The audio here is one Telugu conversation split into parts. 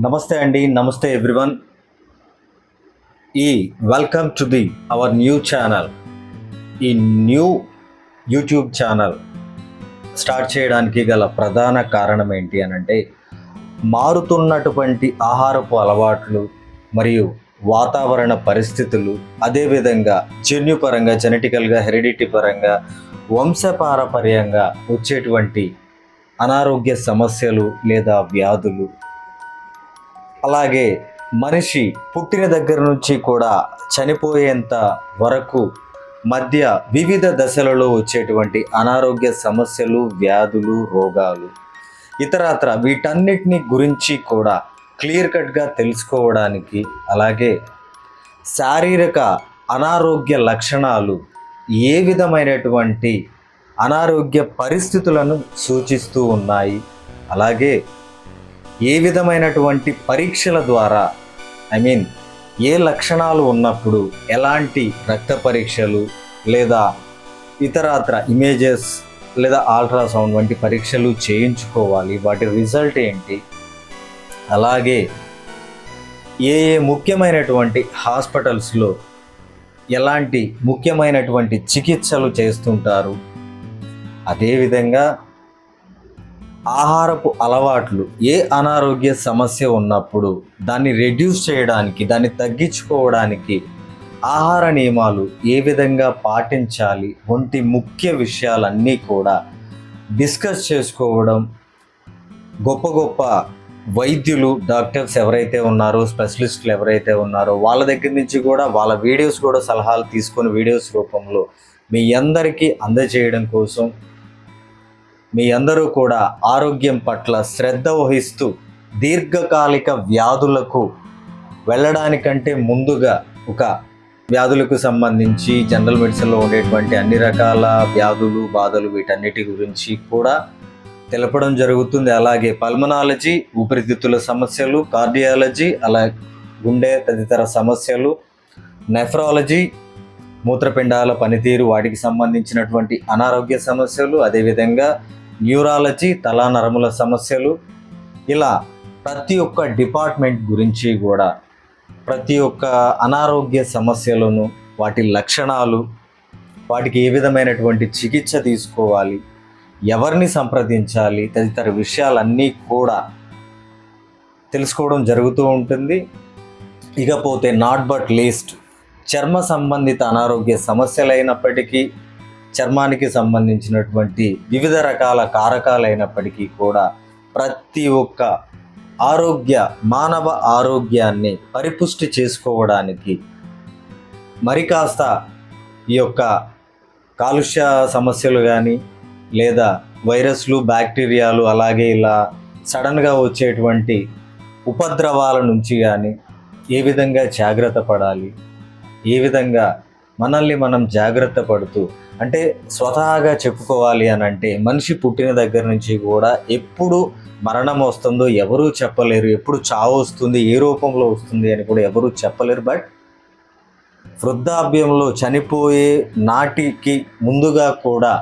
నమస్తే అండి, నమస్తే ఎవ్రీవన్. ఈ welcome to our new channel. ఈ న్యూ యూట్యూబ్ ఛానల్ స్టార్ట్ చేయడానికి గల ప్రధాన కారణం ఏంటి అని అంటే, మారుతున్నటువంటి ఆహారపు అలవాట్లు మరియు వాతావరణ పరిస్థితులు, అదేవిధంగా జన్యుపరంగా, జెనెటికల్గా, హెరిడిటీ పరంగా, వంశపారపర్యంగా వచ్చేటువంటి అనారోగ్య సమస్యలు లేదా వ్యాధులు, అలాగే మనిషి పుట్టిన దగ్గర నుంచి కూడా చనిపోయేంత వరకు మధ్య వివిధ దశలలో వచ్చేటువంటి అనారోగ్య సమస్యలు, వ్యాధులు, రోగాలు, ఇతరత్ర వీటన్నిటిని గురించి కూడా క్లియర్ కట్గా తెలుసుకోవడానికి, అలాగే శారీరక అనారోగ్య లక్షణాలు ఏ విధమైనటువంటి అనారోగ్య పరిస్థితులను సూచిస్తూ ఉన్నాయి, అలాగే ఏ విధమైనటువంటి పరీక్షల ద్వారా ఏ లక్షణాలు ఉన్నప్పుడు ఎలాంటి రక్త పరీక్షలు లేదా ఇతరత్ర ఇమేజెస్ లేదా అల్ట్రాసౌండ్ వంటి పరీక్షలు చేయించుకోవాలి, వాటి రిజల్ట్ ఏంటి, అలాగే ఏ ముఖ్యమైనటువంటి హాస్పిటల్స్లో ఎలాంటి ముఖ్యమైనటువంటి చికిత్సలు చేస్తుంటారు, అదేవిధంగా ఆహారపు అలవాట్లు ఏ అనారోగ్య సమస్య ఉన్నప్పుడు దాన్ని రెడ్యూస్ చేయడానికి, దాన్ని తగ్గించుకోవడానికి ఆహార నియమాలు ఏ విధంగా పాటించాలి వంటి ముఖ్య విషయాలన్నీ కూడా డిస్కస్ చేసుకోవడం, గొప్ప గొప్ప వైద్యులు, డాక్టర్స్ ఎవరైతే ఉన్నారో, స్పెషలిస్టులు ఎవరైతే ఉన్నారో వాళ్ళ దగ్గర నుంచి కూడా వాళ్ళ వీడియోస్ కూడా సలహాలు తీసుకొని వీడియోస్ రూపంలో మీ అందరికీ అందజేయడం కోసం, మీ అందరూ కూడా ఆరోగ్యం పట్ల శ్రద్ధ వహిస్తూ దీర్ఘకాలిక వ్యాధులకు వెళ్ళడానికంటే ముందుగా ఒక వ్యాధులకు సంబంధించి జనరల్ మెడిసిన్లో ఉండేటువంటి అన్ని రకాల వ్యాధులు, బాధలు వీటన్నిటి గురించి కూడా తెలపడం జరుగుతుంది. అలాగే పల్మనాలజీ, ఊపిరితిత్తుల సమస్యలు, కార్డియాలజీ, అలాగే గుండె తదితర సమస్యలు, నెఫ్రాలజీ, మూత్రపిండాల పనితీరు వాటికి సంబంధించినటువంటి అనారోగ్య సమస్యలు, అదేవిధంగా న్యూరాలజీ, తలా నరముల సమస్యలు, ఇలా ప్రతి ఒక్క డిపార్ట్మెంట్ గురించి కూడా ప్రతి ఒక్క అనారోగ్య సమస్యలను, వాటి లక్షణాలు, వాటికి ఏ విధమైనటువంటి చికిత్స తీసుకోవాలి, ఎవరిని సంప్రదించాలి తదితర విషయాలన్నీ కూడా తెలుసుకోవడం జరుగుతూ ఉంటుంది. ఇకపోతే నాట్ బట్ లీస్ట్ చర్మ సంబంధిత అనారోగ్య సమస్యలైనప్పటికీ, చర్మానికి సంబంధించినటువంటి వివిధ రకాల కారకాలైనప్పటికీ కూడా ప్రతి ఒక్క మానవ ఆరోగ్యాన్ని పరిపుష్టి చేసుకోవడానికి మరి కాస్త ఈ యొక్క కాలుష్య సమస్యలు కానీ లేదా వైరస్లు, బ్యాక్టీరియాలు, అలాగే ఇలా సడన్గా వచ్చేటువంటి ఉపద్రవాల నుంచి కానీ ఏ విధంగా జాగ్రత్త పడాలి, ఏ విధంగా మనల్ని మనం జాగ్రత్త పడుతూ, అంటే స్వతహాగా చెప్పుకోవాలి అని అంటే మనిషి పుట్టిన దగ్గర నుంచి కూడా ఎప్పుడు మరణం వస్తుందో ఎవరూ చెప్పలేరు, ఎప్పుడు చావు వస్తుంది, ఏ రూపంలో వస్తుంది అని కూడా ఎవరూ చెప్పలేరు. బట్ వృద్ధాప్యంలో చనిపోయే నాటికి ముందుగా కూడా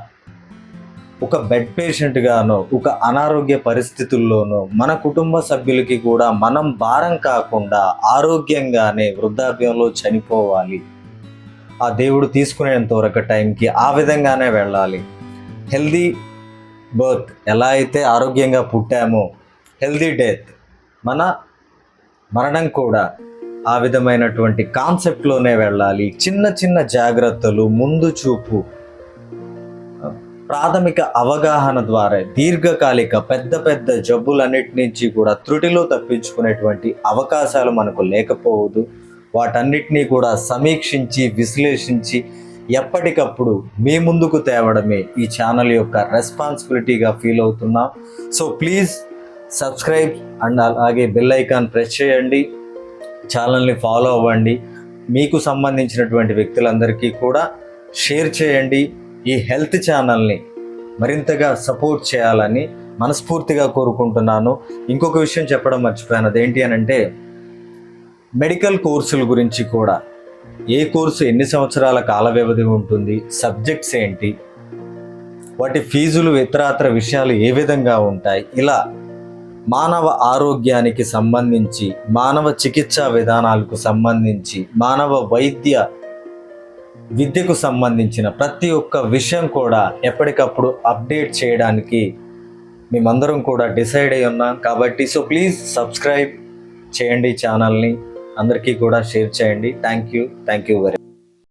ఒక బెడ్ పేషెంట్గానో, ఒక అనారోగ్య పరిస్థితుల్లోనో మన కుటుంబ సభ్యులకి కూడా మనం భారం కాకుండా ఆరోగ్యంగానే వృద్ధాప్యంలో చనిపోవాలి. ఆ దేవుడు తీసుకునేంత వరకు టైంకి ఆ విధంగానే వెళ్ళాలి. హెల్దీ బర్త్ ఎలా అయితే ఆరోగ్యంగా పుట్టామో, హెల్దీ డెత్ మన మరణం కూడా ఆ విధమైనటువంటి కాన్సెప్ట్లోనే వెళ్ళాలి. చిన్న చిన్న జాగ్రత్తలు, ముందు చూపు, ప్రాథమిక అవగాహన ద్వారా దీర్ఘకాలిక పెద్ద పెద్ద జబ్బులన్నిటి నుంచి కూడా త్రుటిలో తప్పించుకునేటువంటి అవకాశాలు మనకు లేకపోవద్దు. వాటన్నిటినీ కూడా సమీక్షించి, విశ్లేషించి ఎప్పటికప్పుడు మీ ముందుకు తేవడమే ఈ ఛానల్ యొక్క రెస్పాన్సిబిలిటీగా ఫీల్ అవుతున్నాం. సో ప్లీజ్ సబ్స్క్రైబ్ అండ్ అలాగే బెల్ ఐకాన్ ప్రెస్ చేయండి, ఛానల్ని ఫాలో అవ్వండి, మీకు సంబంధించినటువంటి వ్యక్తులందరికీ కూడా షేర్ చేయండి. ఈ హెల్త్ ఛానల్ని మరింతగా సపోర్ట్ చేయాలని మనస్ఫూర్తిగా కోరుకుంటున్నాను. ఇంకొక విషయం చెప్పడం మర్చిపోయాను, అదేంటి అని అంటే మెడికల్ కోర్సుల గురించి కూడా, ఏ కోర్సు ఎన్ని సంవత్సరాల కాల వ్యవధి ఉంటుంది, సబ్జెక్ట్స్ ఏంటి, వాటి ఫీజులు, ఇతరత్ర విషయాలు ఏ విధంగా ఉంటాయి, ఇలా మానవ ఆరోగ్యానికి సంబంధించి, మానవ చికిత్సా విధానాలకు సంబంధించి, మానవ వైద్య విద్యకు సంబంధించిన ప్రతి ఒక్క విషయం కూడా ఎప్పటికప్పుడు అప్డేట్ చేయడానికి మేమందరం కూడా డిసైడ్ అయి ఉన్నాం. కాబట్టి ప్లీజ్ సబ్స్క్రైబ్ చేయండి ఛానల్ని, అందరికీ కూడా షేర్ చేయండి. Thank you very